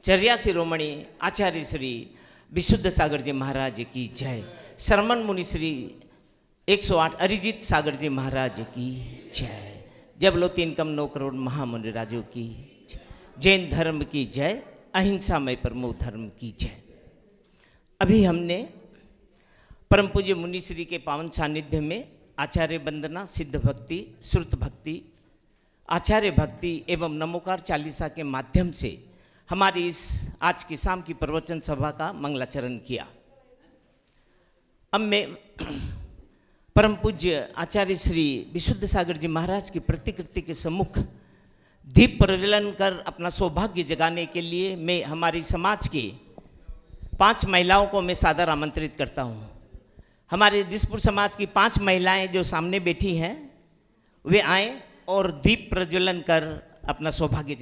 चर्या शिरोमणि आचार्य श्री विशुद्ध सागर जी महाराज की जय। शर्मन मुनि श्री 108 अरिजीत सागर जी महाराज की जय। जय बोलो 3 कम 9 करोड़ महामुनि राजों की जय। जैन धर्म की जय, अहिंसामय परमो धर्म की जय। अभी हमने परम पूज्य मुनि श्री के पावन सानिध्य में आचार्य वंदना, सिद्ध भक्ति, श्रुत भक्ति, आचार्य भक्ति एवं नमोकार चालीसा के माध्यम से हमारी इस आज की शाम की प्रवचन सभा का मंगलाचरण किया। अब मैं परम पूज्य आचार्य श्री विशुद्ध सागर जी महाराज की प्रतिकृति के सम्मुख दीप प्रज्वलन कर अपना सौभाग्य जगाने के लिए मैं हमारी समाज की 5 महिलाओं को मैं सादर आमंत्रित करता हूँ। हमारे दिसपुर समाज की 5 महिलाएं जो सामने बैठी हैं वे आए और दीप प्रज्वलन कर अपना सौभाग्य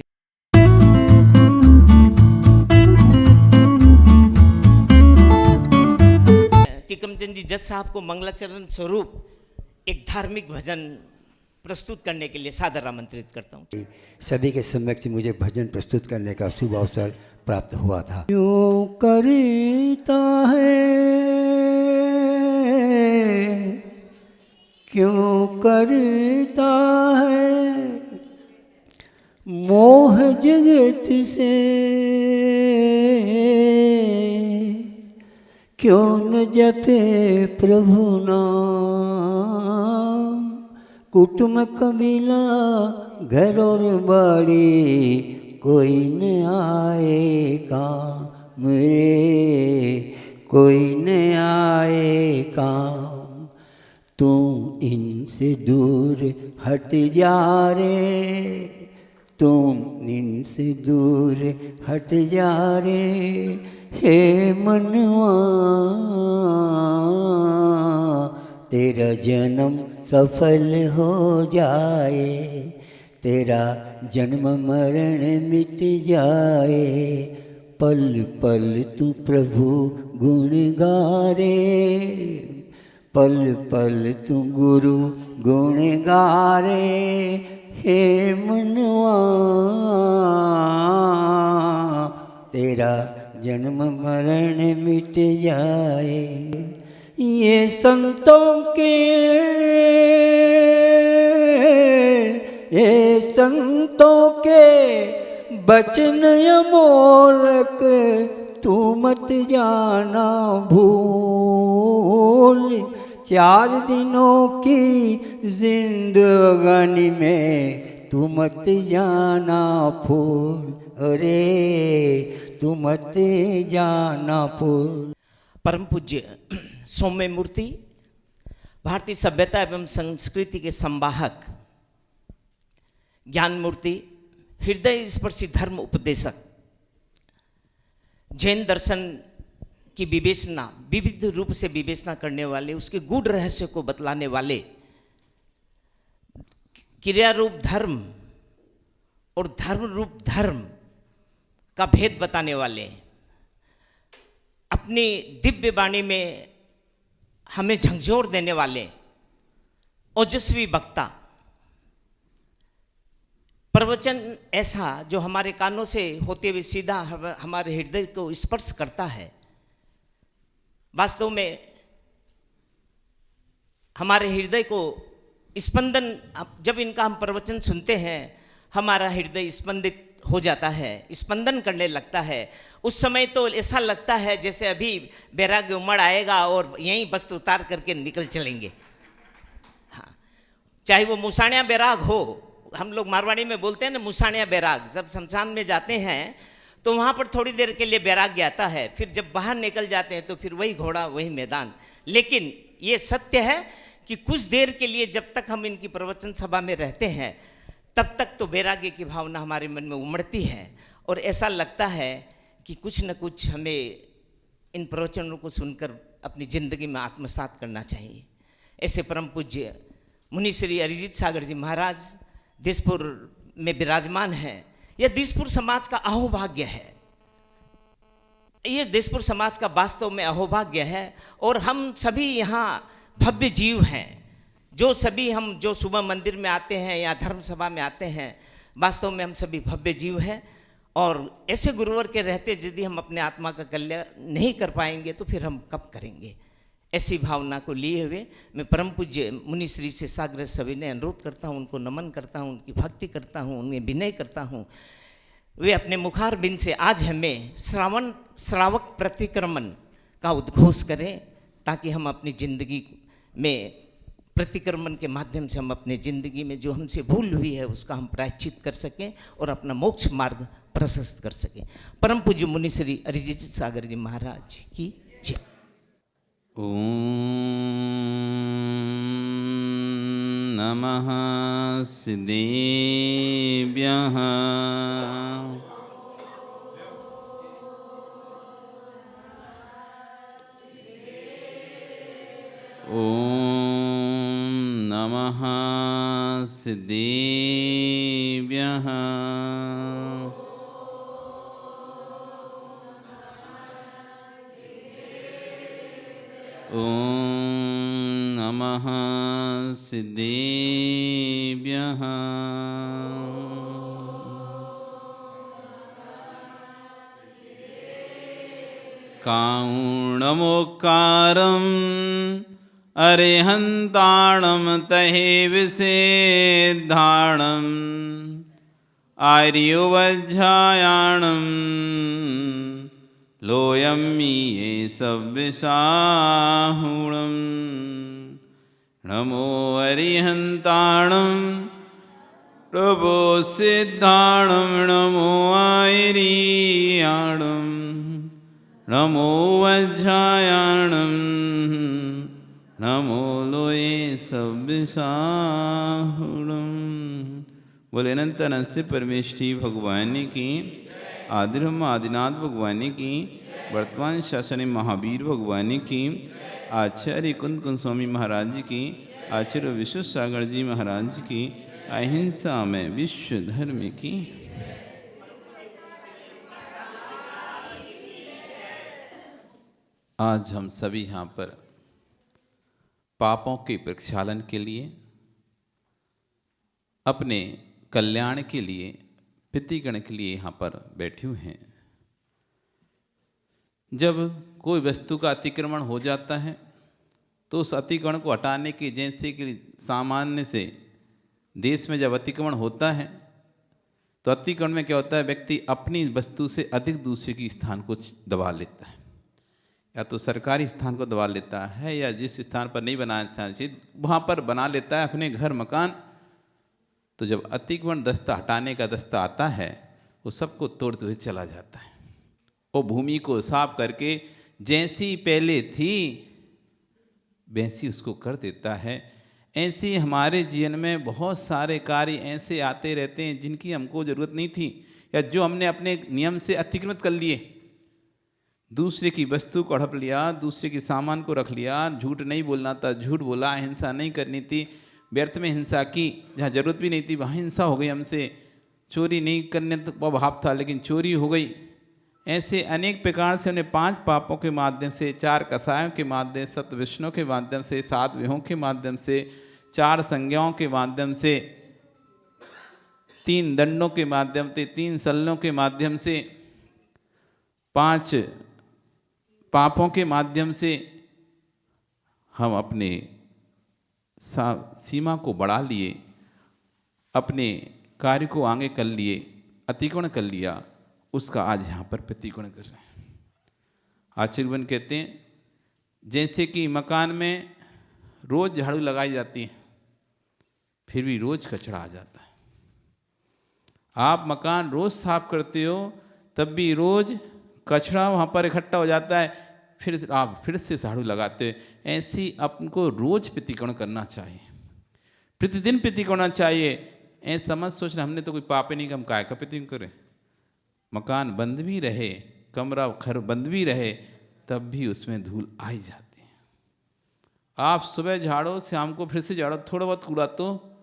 टिकमचंद जी जज साहब को मंगलाचरण स्वरूप एक धार्मिक भजन प्रस्तुत करने के लिए सादर आमंत्रित करता हूँ। सभी के समक्ष मुझे भजन प्रस्तुत करने का शुभ अवसर प्राप्त हुआ था। क्यों करता है, क्यों करता है मोह जगत से, क्यों न जपे प्रभु नाम, कुटुंब कबीला घर और बाड़ी कोई न आएगा मेरे, कोई न आएगा। तू इनसे दूर हट जा रे, तुम इनसे दूर हट जा रे, हे मनवा तेरा जन्म सफल हो जाए, तेरा जन्म मरण मिट जाए। पल पल तू प्रभु गुण गा रे, पल पल तू गुरु गुण गा रे, हे मनवा तेरा जन्म मरण मिट जाए। ये संतों के, ये संतों के बचन अमोलक, तू मत जाना भूल। 4 दिनों की जिंदगानी में तू मत जाना फूल, अरे तू मत जाना फूल। परम पूज्य सौम्य मूर्ति भारतीय सभ्यता एवं संस्कृति के संवाहक, ज्ञान मूर्ति, हृदय स्पर्शी धर्म उपदेशक, जैन दर्शन की विवेचना, विविध रूप से विवेचना करने वाले, उसके गूढ़ रहस्य को बतलाने वाले, क्रिया रूप धर्म और धर्म रूप धर्म का भेद बताने वाले, अपनी दिव्य वाणी में हमें झंझोर देने वाले ओजस्वी वक्ता, प्रवचन ऐसा जो हमारे कानों से होते हुए सीधा हमारे हृदय को स्पर्श करता है। वास्तव में हमारे हृदय को स्पंदन, जब इनका हम प्रवचन सुनते हैं हमारा हृदय स्पंदित हो जाता है, स्पंदन करने लगता है। उस समय तो ऐसा लगता है जैसे अभी बैराग्य उमड़ आएगा और यहीं वस्त्र उतार करके निकल चलेंगे। हाँ, चाहे वो मुसाणिया बैराग हो, हम लोग मारवाड़ी में बोलते हैं ना मुसाणिया बैराग। जब शमशान में जाते हैं तो वहाँ पर थोड़ी देर के लिए बैराग्य आता है, फिर जब बाहर निकल जाते हैं तो फिर वही घोड़ा वही मैदान। लेकिन ये सत्य है कि कुछ देर के लिए जब तक हम इनकी प्रवचन सभा में रहते हैं तब तक तो वैराग्य की भावना हमारे मन में उमड़ती है और ऐसा लगता है कि कुछ न कुछ हमें इन प्रवचनों को सुनकर अपनी ज़िंदगी में आत्मसात करना चाहिए। ऐसे परम पूज्य मुनि श्री अरिजीत सागर जी महाराज दिसपुर में विराजमान हैं। यह दिसपुर समाज का अहोभाग्य है, ये दिसपुर समाज का वास्तव में अहोभाग्य है। और हम सभी यहाँ भव्य जीव हैं, जो सभी हम जो सुबह मंदिर में आते हैं या धर्म सभा में आते हैं, वास्तव में हम सभी भव्य जीव हैं और ऐसे गुरुवर के रहते यदि हम अपने आत्मा का कल्याण नहीं कर पाएंगे तो फिर हम कब करेंगे। ऐसी भावना को लिए हुए मैं परम पूज्य मुनि श्री से साग्रह सविनय अनुरोध करता हूँ, उनको नमन करता हूँ, उनकी भक्ति करता हूँ, उन्हें विनय करता हूँ। वे अपने मुखार बिंद से आज हमें श्रावक प्रतिक्रमण का उद्घोष करें, ताकि हम अपनी जिंदगी में प्रतिक्रमण के माध्यम से हम अपनी जिंदगी में जो हमसे भूल हुई है उसका हम प्रायश्चित कर सकें और अपना मोक्ष मार्ग प्रशस्त कर सकें। परम पूज्य मुनि श्री अरिजीत सागर जी महाराज की जय। ॐ नमः सिद्धेभ्यः। ॐ नमः सिद्धेभ्यः। ॐ नमः सिद्धेभ्यः। कारुणमुक्कारम् अरिहन्ताणं तहे विसेद्धाणम् आर्योवज्झायाणं लोयं ये सव्विशाहुणं। नमो अरिहन्ताणं प्रभो सिद्धाणं नमो आयर्याणं नमो वज्झायाणं नमो लोये सव्विशाहुणं। बोले अनंत अनंत परमेष्ठी भगवान की, आदिब्रह्म आदिनाथ भगवान की, वर्तमान शासनी महावीर भगवान की, आचार्य कुंद कुंद स्वामी महाराज जी की, आचार्य विश्व सागर जी महाराज की, अहिंसा में विश्व धर्म की। आज हम सभी यहाँ पर पापों के प्रक्षालन के लिए, अपने कल्याण के लिए, पितृगण के लिए यहाँ पर बैठे हुए हैं। जब कोई वस्तु का अतिक्रमण हो जाता है तो उस अतिक्रमण को हटाने की, जैसे कि सामान्य से देश में जब अतिक्रमण होता है तो अतिक्रमण में क्या होता है, व्यक्ति अपनी वस्तु से अधिक दूसरे की स्थान को दबा लेता है, या तो सरकारी स्थान को दबा लेता है, या जिस स्थान पर नहीं बनाना चाहिए वहाँ पर बना लेता है अपने घर मकान। तो जब अतिक्रमण दस्ता हटाने का दस्ता आता है वो सबको तोड़ते हुए चला जाता है। वो भूमि को साफ करके जैसी पहले थी वैसी उसको कर देता है। ऐसे हमारे जीवन में बहुत सारे कार्य ऐसे आते रहते हैं जिनकी हमको ज़रूरत नहीं थी, या जो हमने अपने नियम से अतिक्रमित कर लिए। दूसरे की वस्तु को हड़प लिया, दूसरे के सामान को रख लिया, झूठ नहीं बोलना था झूठ बोला, हिंसा नहीं करनी थी, व्यर्थ में हिंसा की, जहाँ जरूरत भी नहीं थी वहाँ हिंसा हो गई हमसे, चोरी नहीं करने तो भाव था लेकिन चोरी हो गई। ऐसे अनेक प्रकार से उन्हें 5 पापों के माध्यम से, 4 कसायों के माध्यम से, 7 विष्णु के माध्यम से, 7 विहों के माध्यम से, 4 संज्ञाओं के माध्यम से, 3 दंडों के माध्यम से, 3 सल्लों के माध्यम से, 5 पापों के माध्यम से हम अपने सीमा को बढ़ा लिए, अपने कार्य को आगे कर लिए, अतिक्रमण कर लिया, उसका आज यहाँ पर प्रतिक्रमण कर रहे हैं। आचार्यगण कहते हैं जैसे कि मकान में रोज झाड़ू लगाई जाती है फिर भी रोज कचरा आ जाता है। आप मकान रोज साफ करते हो तब भी रोज कचरा वहाँ पर इकट्ठा हो जाता है, फिर आप फिर से झाड़ू लगाते हो। ऐसी आपको रोज प्रतिक्रमण करना चाहिए, प्रतिदिन प्रतिक्रमण चाहिए। ऐसा मत सोचना हमने तो कोई पाप ही नहीं, हम काय का प्रतिक्रमण करें। मकान बंद भी रहे, कमरा घर बंद भी रहे, तब भी उसमें धूल आई जाती है। आप सुबह झाड़ो, शाम को फिर से झाड़ो, थोड़ा बहुत कूड़ा तो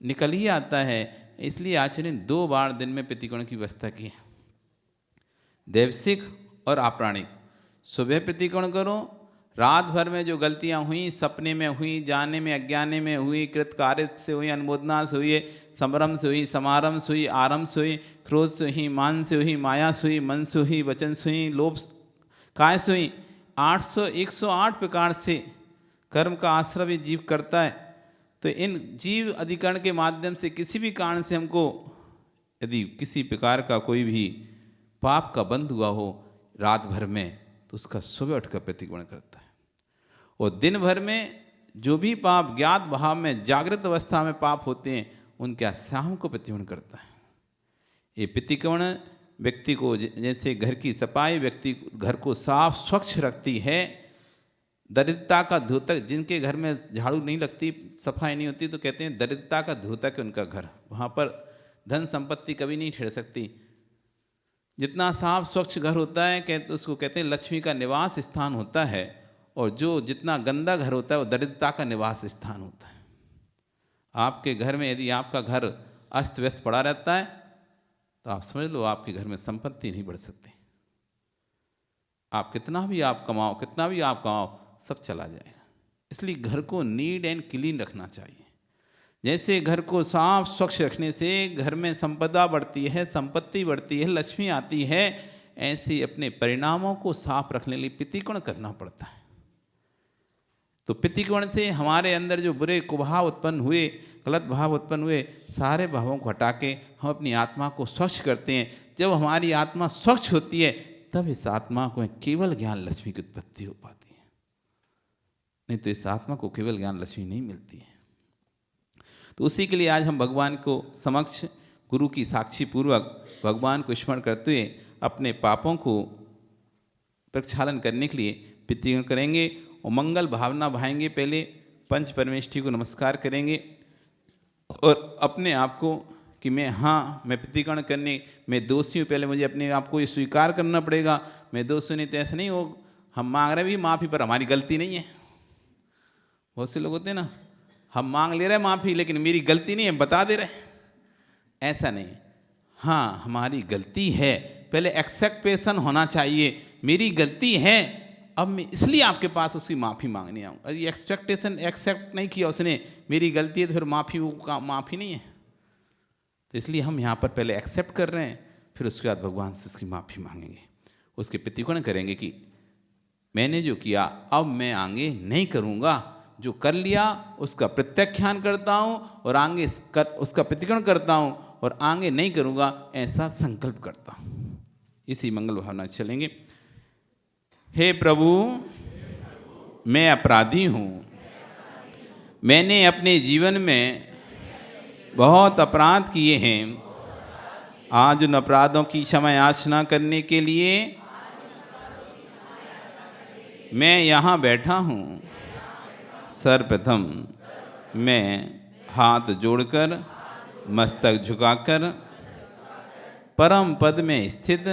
निकल ही आता है। इसलिए आचार्य ने 2 बार दिन में प्रतिक्रमण की व्यवस्था की है, दैवसिक और आपराणिक। सुबह प्रतिक्रमण करो, रात भर में जो गलतियां हुई, सपने में हुई, जाने में अज्ञाने में हुई, कृत कार्य से हुई, अनुमोदना से हुई, समरम से हुई, समारंभ से हुई, आरंभ से हुई, क्रोध से हुई, मान से हुई, माया से हुई, मन से हुई, वचन से हुई, लोभ काय से हुई, 108 प्रकार से कर्म का आश्रय जीव करता है। तो इन जीव अधिकरण के माध्यम से किसी भी कारण से हमको यदि किसी प्रकार का कोई भी पाप का बंध हुआ हो रात भर में, तो उसका सुबह उठकर प्रतिक्रमण करता है। और दिन भर में जो भी पाप ज्ञात भाव में जागृत अवस्था में पाप होते हैं, उनके शाम को प्रतिक्रमण करता है। ये प्रतिक्रमण व्यक्ति को, जैसे घर की सफाई व्यक्ति घर को साफ स्वच्छ रखती है, दरिद्रता का द्योतक, जिनके घर में झाड़ू नहीं लगती, सफाई नहीं होती, तो कहते हैं दरिद्रता का द्योतक है उनका घर, वहाँ पर धन संपत्ति कभी नहीं ठहर सकती। जितना साफ स्वच्छ घर होता है उसको कहते हैं लक्ष्मी का निवास स्थान होता है, और जो जितना गंदा घर होता है वो दरिद्रता का निवास स्थान होता है। आपके घर में यदि आपका घर अस्त व्यस्त पड़ा रहता है, तो आप समझ लो आपके घर में संपत्ति नहीं बढ़ सकती। आप कितना भी आप कमाओ सब चला जाएगा। इसलिए घर को नीट एंड क्लीन रखना चाहिए। जैसे घर को साफ स्वच्छ रखने से घर में संपदा बढ़ती है, संपत्ति बढ़ती है, लक्ष्मी आती है, ऐसे अपने परिणामों को साफ रखने के लिए प्रतिक्रमण करना पड़ता है। तो प्रतिक्रमण से हमारे अंदर जो बुरे कुभाव उत्पन्न हुए, गलत भाव उत्पन्न हुए, सारे भावों को हटा के हम अपनी आत्मा को स्वच्छ करते हैं। जब हमारी आत्मा स्वच्छ होती है, तब इस आत्मा को केवल ज्ञान लक्ष्मी की उत्पत्ति हो पाती है, नहीं तो इस आत्मा को केवल ज्ञान लक्ष्मी नहीं मिलती है। तो उसी के लिए आज हम भगवान को समक्ष गुरु की साक्षी पूर्वक भगवान को स्मरण करते हुए अपने पापों को प्रक्षालन करने के लिए प्रतिक्रमण करेंगे और मंगल भावना भाएंगे। पहले पंच परमेष्ठी को नमस्कार करेंगे और अपने आप को कि मैं प्रतिक्रमण करने मैं दोषी हूँ, पहले मुझे अपने आप को ये स्वीकार करना पड़ेगा, मैं दोषी नहीं। तो ऐसा नहीं हो, हम मांग रहे भी माफ़ी पर हमारी गलती नहीं है। बहुत से लोग होते हैं ना, हम मांग ले रहे हैं माफ़ी लेकिन मेरी गलती नहीं है, बता दे रहे। ऐसा नहीं, हाँ हमारी गलती है, पहले एक्सेप्टेशन होना चाहिए, मेरी गलती है, अब मैं इसलिए आपके पास उसकी माफ़ी मांगने आऊँ। अरे एक्सपेक्टेशन एक्सेप्ट नहीं किया उसने, मेरी गलती है, तो फिर माफ़ी वो माफ़ी नहीं है। तो इसलिए हम यहाँ पर पहले एक्सेप्ट कर रहे हैं, फिर उसके बाद भगवान से उसकी माफ़ी मांगेंगे, उसके प्रतिक्रमण करेंगे कि मैंने जो किया अब मैं आगे नहीं करूँगा, जो कर लिया उसका प्रत्याख्यान करता हूँ और आगे उसका प्रतिक्रमण करता हूँ और आगे नहीं करूँगा, ऐसा संकल्प करता हूँ। इसी मंगल भावना चलेंगे। हे प्रभु, मैं अपराधी हूँ, मैंने अपने जीवन में बहुत अपराध किए हैं। आज उन अपराधों की क्षमा याचना करने के लिए मैं यहाँ बैठा हूँ। सर्वप्रथम मैं हाथ जोड़कर मस्तक झुकाकर परम पद में स्थित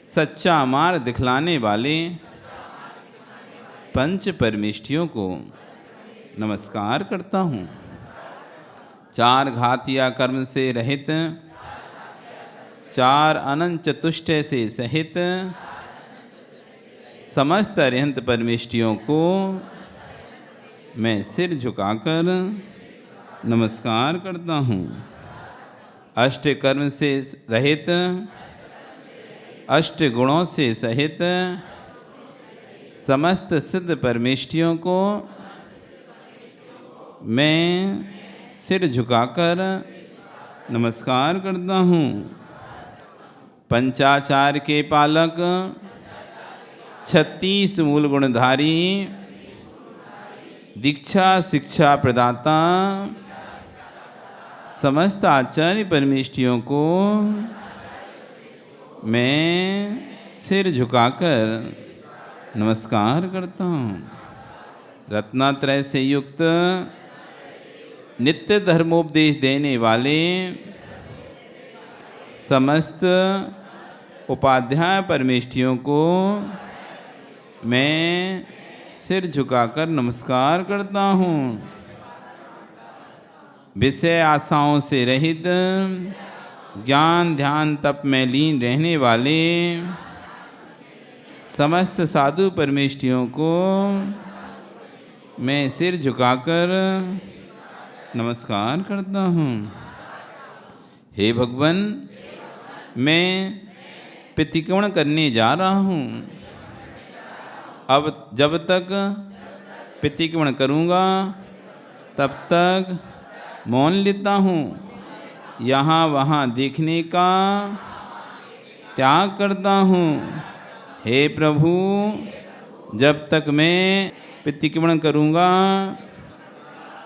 सच्चा मार्ग दिखलाने वाले पंच परमेष्ठियों को नमस्कार करता हूँ। चार घातिया कर्म से रहित, चार अनंत चतुष्टय से सहित समस्त अरिहंत परमेष्ठियों को मैं सिर झुकाकर नमस्कार करता हूँ। अष्ट कर्म से रहित, अष्ट गुणों से सहित समस्त सिद्ध परमेष्ठियों को मैं सिर झुकाकर नमस्कार करता हूँ। पंचाचार के पालक, 36 मूल गुणधारी, दीक्षा शिक्षा प्रदाता समस्त आचार्य परमेष्ठियों को मैं सिर झुकाकर नमस्कार करता हूँ। रत्नात्रय से युक्त नित्य धर्मोपदेश देने वाले समस्त उपाध्याय परमेष्ठियों को मैं सिर झुकाकर नमस्कार करता हूँ। विषय आशाओं से रहित, ज्ञान ध्यान तप में लीन रहने वाले समस्त साधु परमेष्ठियों को मैं सिर झुकाकर नमस्कार करता हूँ। हे भगवान, मैं प्रतिक्रमण करने जा रहा हूँ। अब जब तक प्रतिक्रमण करूँगा तब तक मौन लेता हूँ। यहाँ वहाँ देखने का त्याग करता हूँ। हे प्रभु, जब तक मैं प्रतिक्रमण करूँगा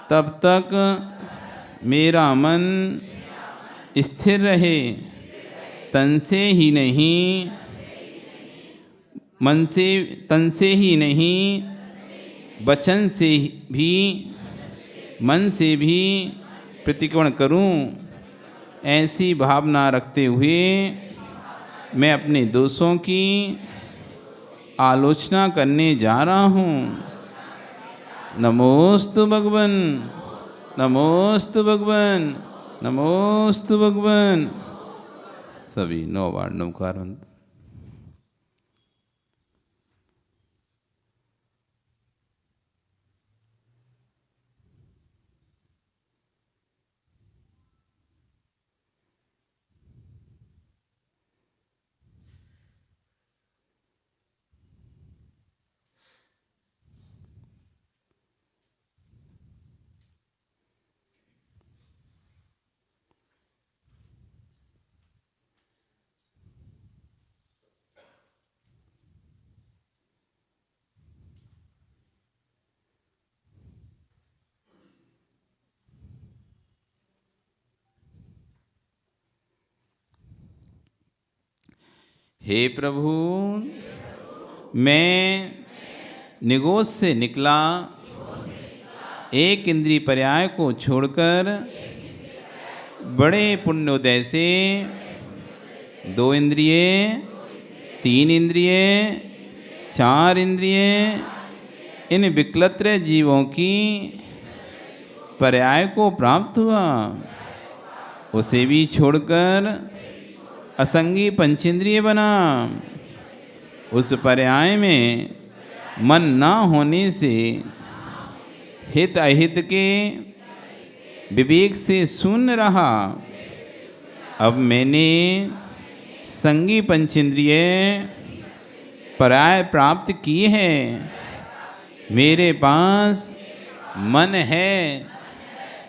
तब तक मेरा मन स्थिर रहे, तन से ही नहीं, तन से ही नहीं, वचन से भी, मन से भी प्रतिक्रमण करूं। ऐसी भावना रखते हुए मैं अपने दोषों की आलोचना करने जा रहा हूँ। नमोस्तु भगवन, नमोस्तु भगवन, नमोस्तु भगवन। सभी 9 बार नमस्कार। हे प्रभु, मैं निगोज से निकला एक इंद्रिय पर्याय को छोड़कर बड़े पुण्योदय से 2 इंद्रिय, 3 इंद्रिय, 4 इंद्रिय, इन विकलत्र जीवों की पर्याय को प्राप्त हुआ। उसे भी छोड़कर असंगी पंचेंद्रिय बना। उस पर्याय में मन ना होने से हित अहित के विवेक से शून्य रहा। अब मैंने संगी पंचेंद्रिय पर्याय प्राप्त किए हैं। मेरे पास मन है,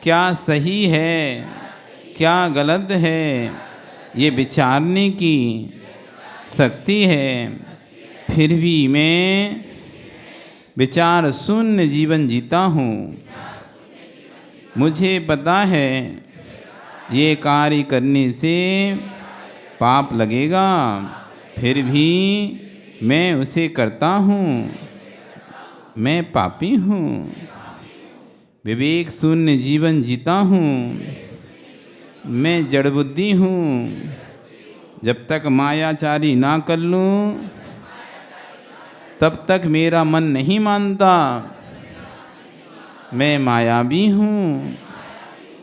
क्या सही है क्या गलत है ये विचारने की शक्ति है। फिर भी मैं विचार शून्य जीवन जीता हूँ। मुझे पता है ये कार्य करने से पाप लगेगा, फिर भी मैं उसे करता हूँ। मैं पापी हूँ, विवेक शून्य जीवन जीता हूँ। मैं जड़ बुद्धि हूँ। जब तक मायाचारी ना कर लूँ तब तक मेरा मन नहीं मानता। मैं मायावी हूँ।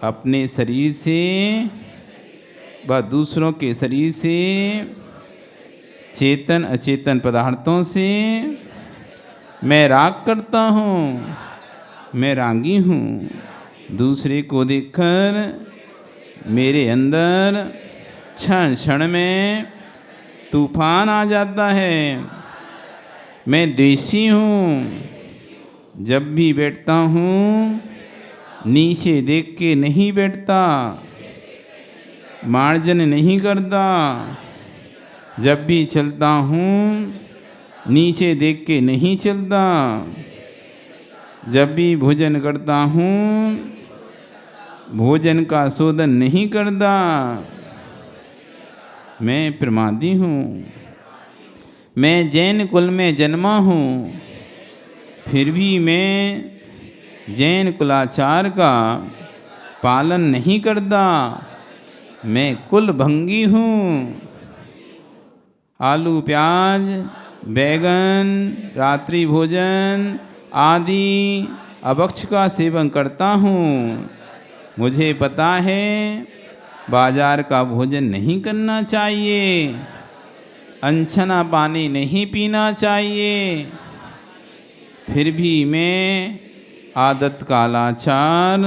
अपने शरीर से व दूसरों के शरीर से, चेतन अचेतन पदार्थों से मैं राग करता हूँ। मैं रागी हूँ। दूसरे को देखकर मेरे अंदर क्षण क्षण में तूफान आ जाता है। मैं द्वेषी हूँ। जब भी बैठता हूँ नीचे देख के नहीं बैठता, मार्जन नहीं करता। जब भी चलता हूँ नीचे देख के नहीं चलता। जब भी भोजन करता हूँ भोजन का शोधन नहीं करता। मैं प्रमादी हूँ। मैं जैन कुल में जन्मा हूँ, फिर भी मैं जैन कुलाचार का पालन नहीं करता। मैं कुल भंगी हूँ। आलू प्याज, बैगन, रात्रि भोजन आदि अभक्ष का सेवन करता हूँ। मुझे पता है बाजार का भोजन नहीं करना चाहिए। अनछना पानी नहीं पीना चाहिए, फिर भी मैं आदत कालाचार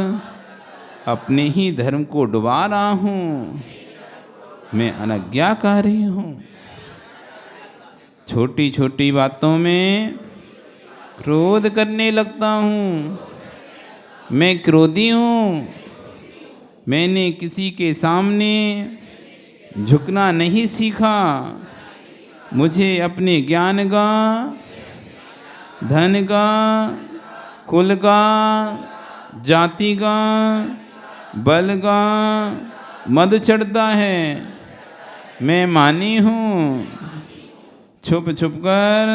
अपने ही धर्म को डुबा रहा हूँ। मैं अनज्ञाकारी हूँ। छोटी छोटी बातों में क्रोध करने लगता हूँ। मैं क्रोधी हूँ। मैंने किसी के सामने झुकना नहीं सीखा। मुझे अपने ज्ञान का, धन का, कुल का, जाति का, बल का मद चढ़ता है। मैं मानी हूँ। छुप छुप कर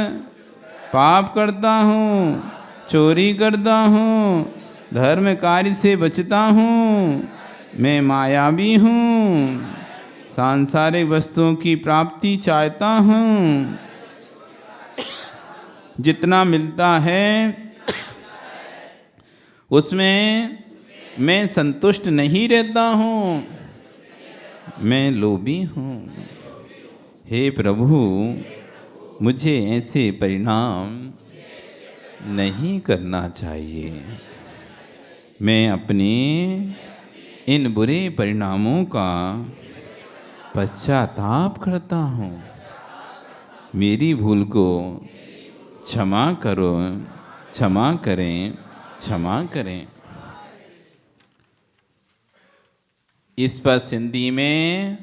पाप करता हूँ, चोरी करता हूँ, धर्म कार्य से बचता हूँ। मैं मायावी हूँ। सांसारिक वस्तुओं की प्राप्ति चाहता हूँ। जितना मिलता है उसमें मैं संतुष्ट नहीं रहता हूँ। मैं लोभी हूँ। हे प्रभु, मुझे ऐसे परिणाम नहीं करना चाहिए। मैं अपने इन बुरे परिणामों का पश्चाताप करता हूँ। मेरी भूल को क्षमा करो, क्षमा करें, क्षमा करें। इस पर सिंधी में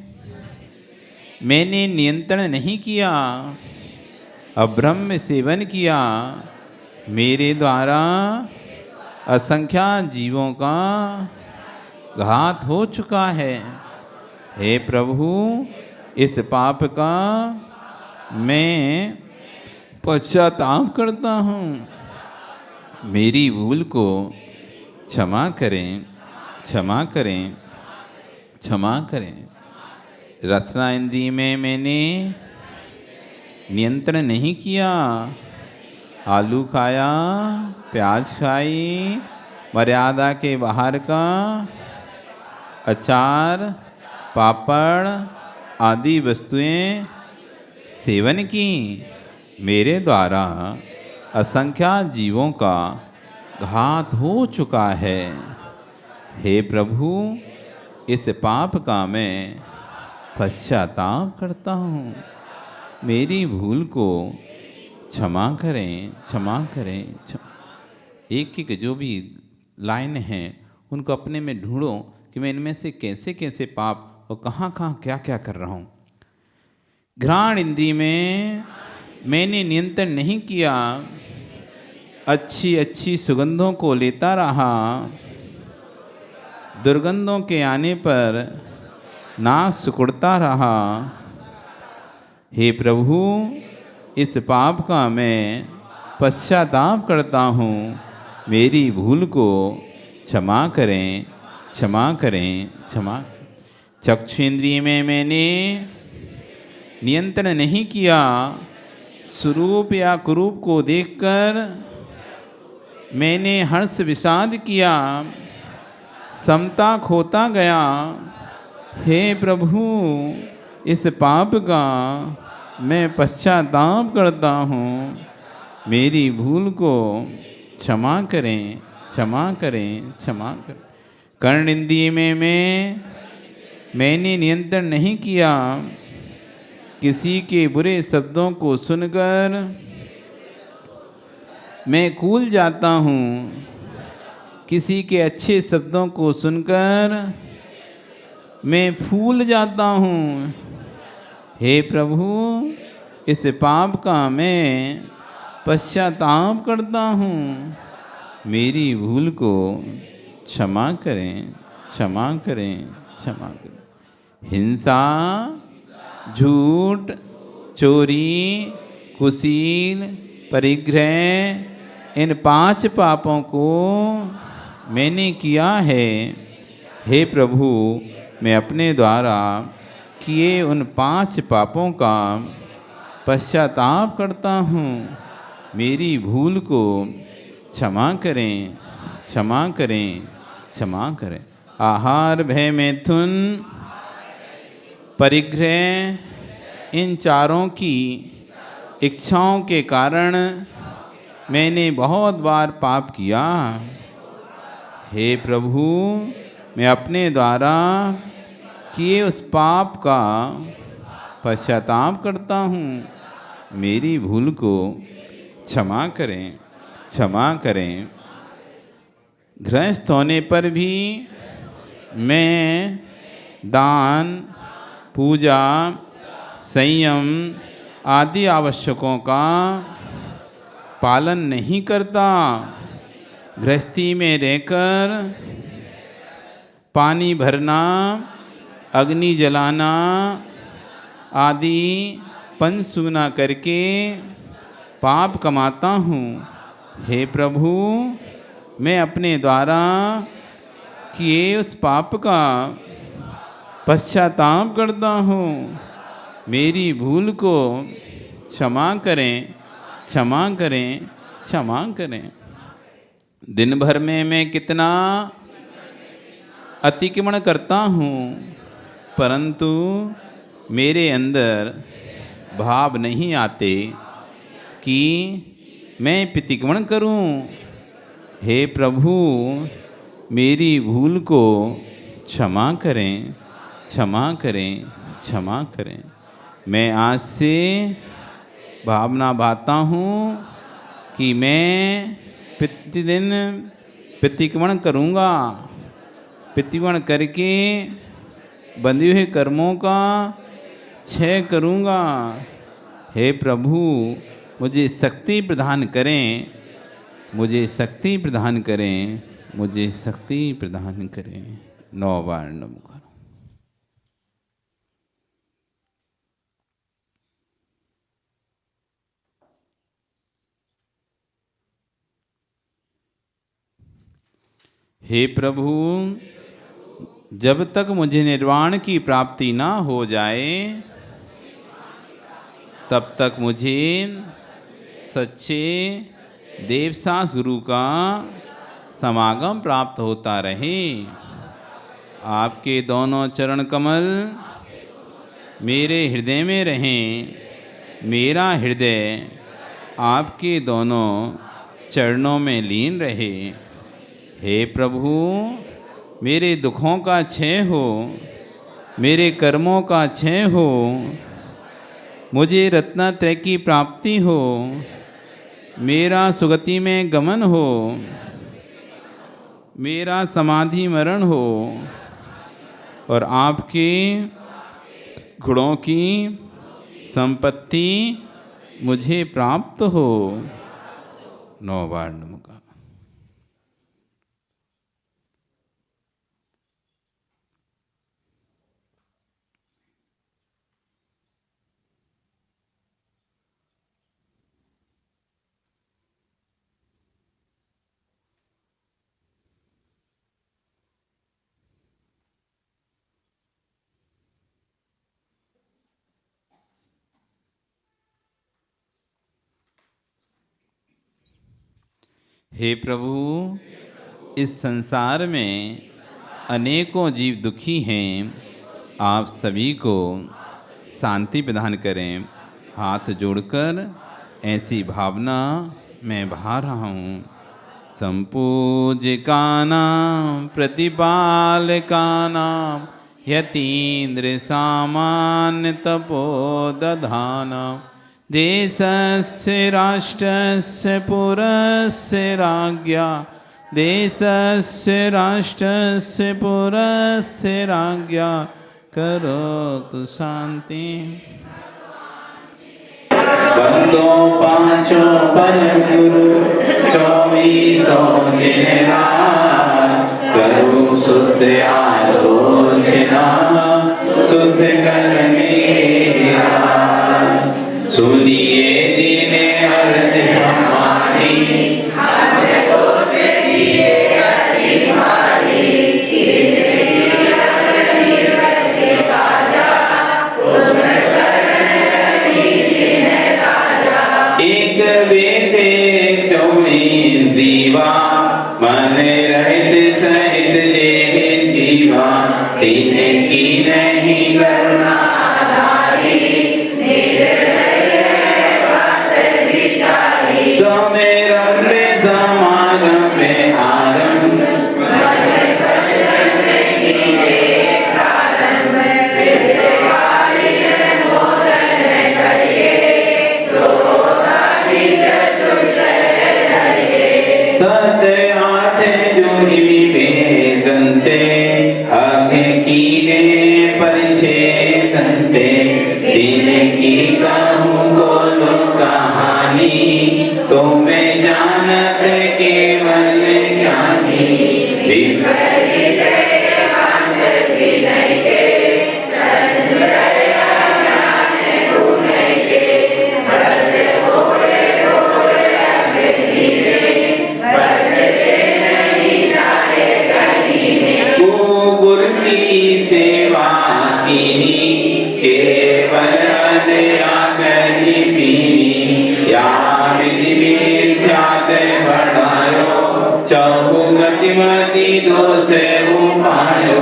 मैंने नियंत्रण नहीं किया, अब्रह्म सेवन किया। मेरे द्वारा असंख्यात जीवों का घात हो चुका है। हे प्रभु, इस पाप का मैं पश्चाताप करता हूँ। मेरी भूल को क्षमा करें, क्षमा करें, क्षमा करें। रसना इंद्रिय में मैंने नियंत्रण नहीं किया। आलू खाया, प्याज खाई, मर्यादा के बाहर का अचार, पापड़ आदि वस्तुएं सेवन की। मेरे द्वारा असंख्यात जीवों का घात हो चुका है। हे प्रभु, इस पाप का मैं पश्चाताप करता हूँ। मेरी भूल को क्षमा करें, क्षमा करें, एक एक जो भी लाइन हैं उनको अपने में ढूंढो कि मैं इनमें से कैसे कैसे पाप और कहाँ कहाँ क्या क्या कर रहा हूँ। घ्राण इंद्रिय में मैंने नियंत्रण नहीं किया। अच्छी अच्छी सुगंधों को लेता रहा। दुर्गंधों के आने पर नाक सिकुड़ता रहा। हे प्रभु, इस पाप का मैं पश्चाताप करता हूँ। मेरी भूल को क्षमा करें, क्षमा करें, क्षमा। चक्षुन्द्रिय में मैंने नियंत्रण नहीं किया। स्वरूप या कुरूप को देखकर मैंने हर्ष विषाद किया, समता खोता गया। हे प्रभु, इस पाप का मैं पश्चाताप करता हूँ। मेरी भूल को क्षमा करें, क्षमा करें, क्षमा करें। कर्ण इंद्रिय में मैंने नियंत्रण नहीं किया। किसी के बुरे शब्दों को सुनकर मैं कूल जाता हूँ। किसी के अच्छे शब्दों को सुनकर मैं फूल जाता हूँ। हे प्रभु, इस पाप का मैं पश्चाताप करता हूँ। मेरी भूल को क्षमा करें, क्षमा करें, क्षमा करें। हिंसा, झूठ, चोरी, कुशील, परिग्रह, इन 5 पापों को मैंने किया है। हे प्रभु, मैं अपने द्वारा किए उन 5 पापों का पश्चाताप करता हूँ। मेरी भूल को क्षमा करें, क्षमा करें, क्षमा करें। आहार, भय, मैथुन, परिग्रह, इन चारों की इच्छाओं के कारण मैंने बहुत बार पाप किया। हे प्रभु, मैं अपने द्वारा किए उस पाप का पश्चाताप करता हूँ। मेरी भूल को क्षमा करें, क्षमा करें। गृहस्थ होने पर भी मैं दान, पूजा, संयम आदि आवश्यकों का पालन नहीं करता। गृहस्थी में रहकर पानी भरना, अग्नि जलाना आदि पंचसूना करके पाप कमाता हूँ। हे प्रभु, मैं अपने द्वारा किए उस पाप का पश्चाताप करता हूँ। मेरी भूल को क्षमा करें, क्षमा करें, क्षमा करें। दिन भर में मैं कितना अतिक्रमण करता हूँ, परंतु मेरे अंदर भाव नहीं आते कि मैं प्रतिक्रमण करूं। हे प्रभु, मेरी भूल को क्षमा करें, क्षमा करें, क्षमा करें। मैं आज से भावना भाता हूँ कि मैं प्रतिदिन प्रतिक्रमण करूँगा। प्रतिक्रमण करके बंधे हुए कर्मों का क्षय करूँगा। हे प्रभु, मुझे शक्ति प्रदान करें, मुझे शक्ति प्रदान करें, मुझे शक्ति प्रदान करें। 9 बार नमः। हे प्रभु, जब तक मुझे निर्वाण की प्राप्ति ना हो जाए, तब तक मुझे सच्चे देवसास गुरु का समागम प्राप्त होता रहे। आपके दोनों चरण कमल मेरे हृदय में रहें। मेरा हृदय आपके दोनों चरणों में लीन रहे। हे प्रभु, मेरे दुखों का क्षय हो, मेरे कर्मों का क्षय हो, मुझे रत्नत्रय की प्राप्ति हो, मेरा सुगति में गमन हो, मेरा समाधि मरण हो और आपके गुणों की संपत्ति मुझे प्राप्त हो। 9 बार नमः। हे प्रभु, इस संसार में अनेकों जीव दुखी हैं। आप सभी को शांति प्रदान करें। हाथ जोड़कर ऐसी भावना मैं बहा रहा हूँ। संपूज्यकानां प्रतिपालकानां यतीन्द्र सामान्य तपोदधानां देशस्य राष्ट्रस्य पुरस्य राज्ञा देशस्य राष्ट्रस्य पुरस्य राज्ञा करोतु शांति। बंदो पांचों बल गुरु 24 जिनवार करो शुद्ध आलोचना शुद्ध करने सुनिए दीने अर्ज हमारी हमको से दिए करती मारी एक बेटे 24 दीवा मन रहित सहित जे जीवा तीन की नहीं करना तिनकी कहूँ बोलो कहानी, तुम्हें जानत केवल ज्ञानी। विपरीत बांध विनय के, संशय ज्ञान गुण के, बस भोले भोले अग्निरे, बजते नहीं जाए कहीं। गुरु की सेवा कीनी, केवल दया करी पीनी। या विधि विद्यात बढ़ायो, चहु गतिमति दोष उपायो।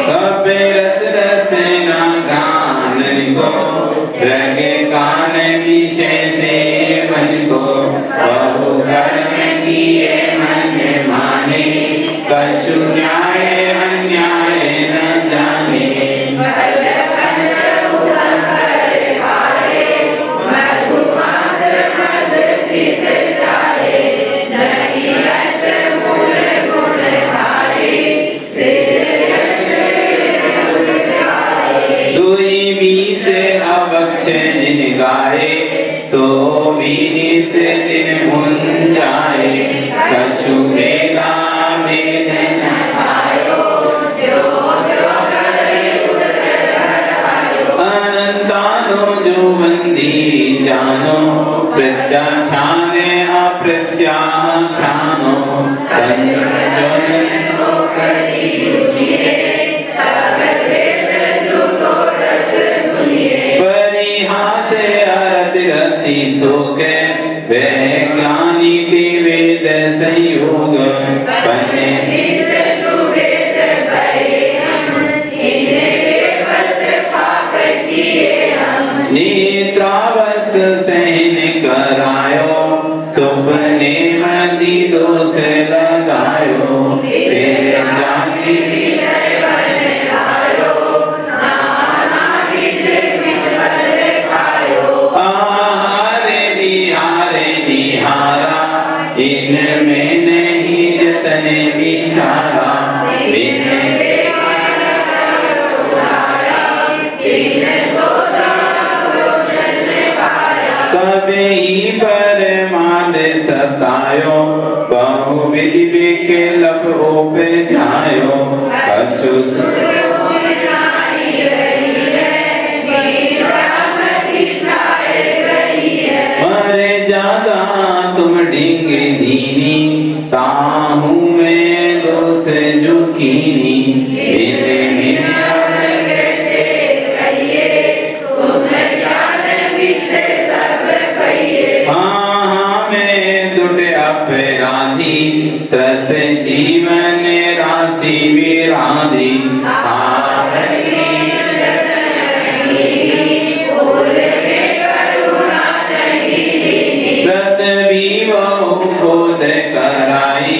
सब रस रस ना गानन को, रगे कान विषय से मन को। बहु कर्म किए मन माने, कछु न्याय अन्याय न जाने। दुई बीस अवक्ष जिन गाए, सो बीनिस दिन मुंजाए। कछु वेगा वेद न पायो, अनंतानो जो बंदी जानो। प्रत्याख्यान अप्रत्याख्यानो, संजोन परिहास अरत रति शोक, वह ज्ञानी ते वेद संयोग। बने नेत्रावस सहन करायो, सुपने मति दोष लगायो। जाति आहारे बिहारे निहारा, इनमें नहीं जतन विचारा। तबे ही परमाद सतायो, बहुविधि विकल्प उपजायो। कछु मरे ज्यादा तुम डिंगे दीनी, ताहू मैं दोष जुकीनी। मेरे हाँ हाँ मैं दुट अपराधी, त्रस जीवन राशि विराधी। बोध कराई,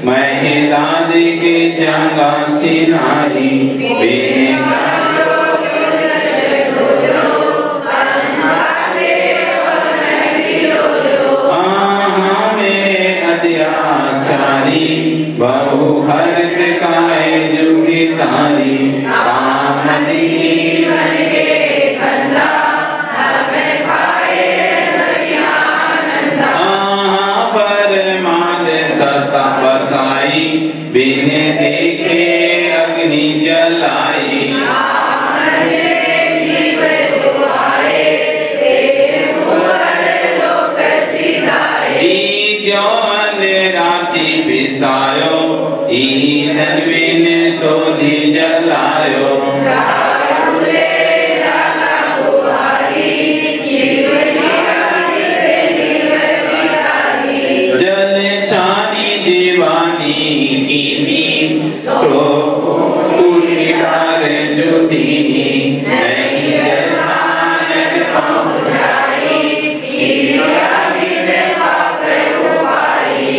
महिलाद के जंगा छिनाई। अत्याचारी, बहु हरत काय जुगी तारी। परमाद सता बसाई, बिन देखे अग्नि जलाई। ज्ञान राति बिसायो, ईंधन बिन सोधी जलायो। जल छानी दीवानी कीनी, सो पूरी डार जुदीनी। नहीं जल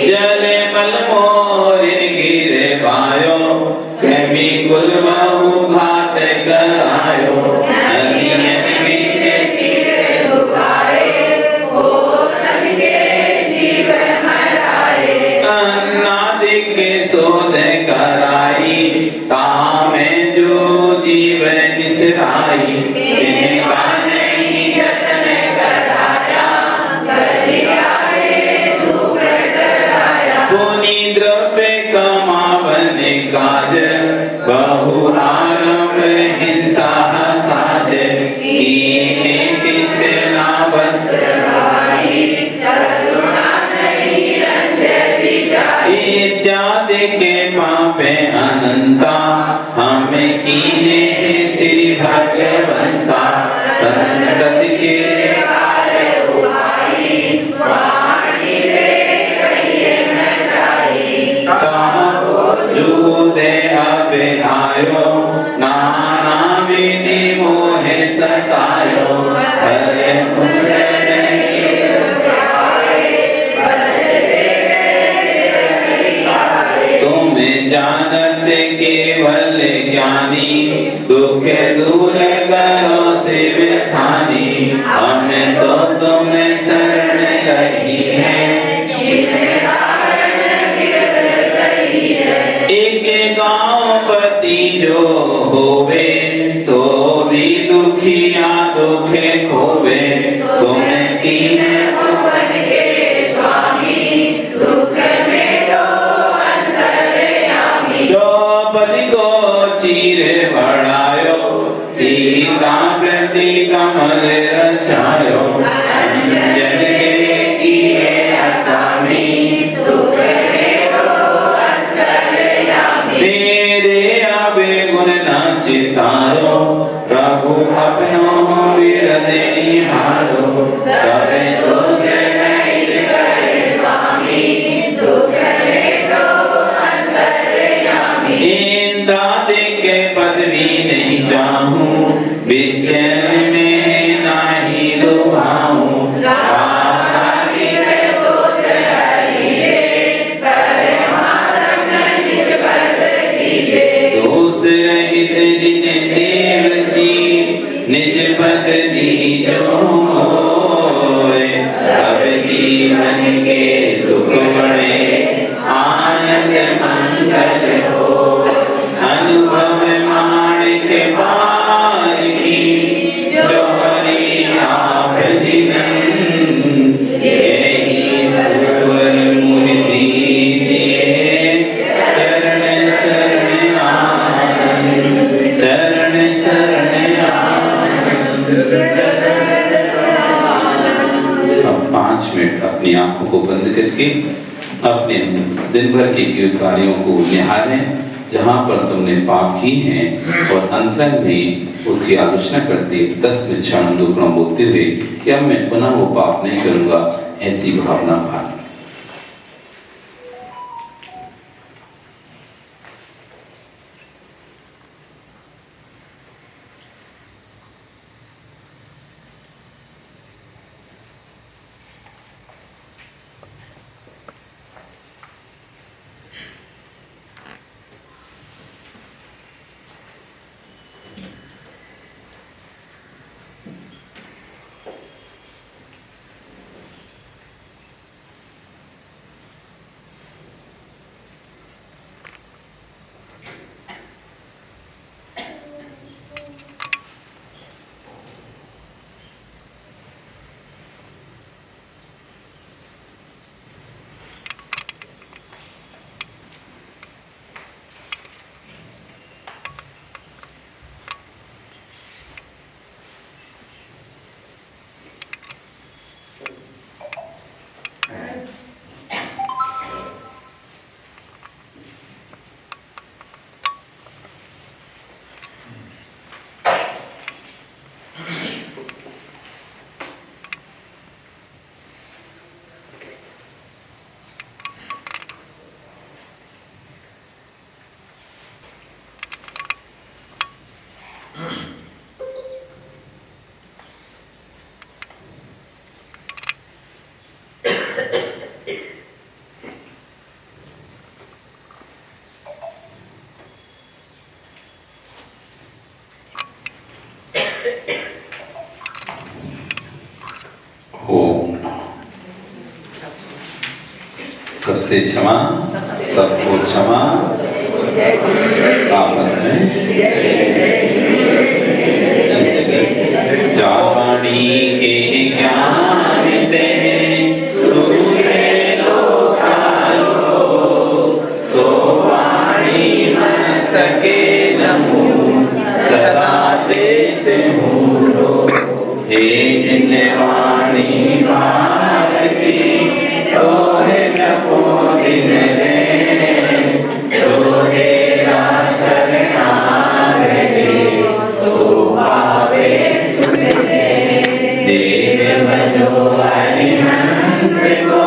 जल मल मोरिन गिर पायो, बतायो भले तुम्हें जानते केवल ज्ञानी दुख दूर करो शिव ठानी हमें तो तुम्हें शरण रही है एक गाँव पति जो होवे सो भी दुखिया दुखे खोवे तुम्हें कीन भुवन के स्वामी दुख में तो अंतर्यामी जो पति को चीर बढ़ायो सीता प्रति कमल रचायो अंजन से किए अकामी दुख में तो अंतर्यामी मेरे आवे गुण न चितारो प्रभु अपनो विरदे हारो सबे दोष नहीं करे स्वामी दुख में तो अंतर्यामी इंद्रादि के पदवी नहीं चाहूं विषय में नाही लुभाऊं दोष रहित जिन देव जी निज पद दीजो होय सब जीवन के सुख बड़े आनंद मंगल हो अनुभव माणिक पालकी जो हरि आप जिनन यही सुवर मूर्ति दिए चरण शरण आनंद चरण शरण आनंद। अब 5 मिनट अपनी आंखों को बंद करके अपने दिन भर के किए कार्यों को निहारें जहाँ पर तुमने पाप की हैं और अंतरंग में उसकी आलोचना करते 10 क्षण दुखड़ा बोलते हुए कि अब मैं पुनः वो पाप नहीं करूँगा ऐसी भावना भाग सबसे क्षमा सबको क्षमा आपस में जावाणी के ज्ञान से सूझे लोकालो सो वाणी मस्तके नमो सदा देते हूँ हे जिन वाणी भारती तो है जपो दिन रे तो तेरा शरणागति सो पावे सुनते देव भजो अरिहंत को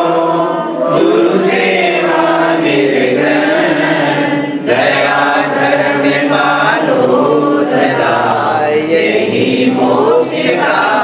गुरु सेवा निर्ग्रहण दया धर्म पालो सदा यही मोक्ष का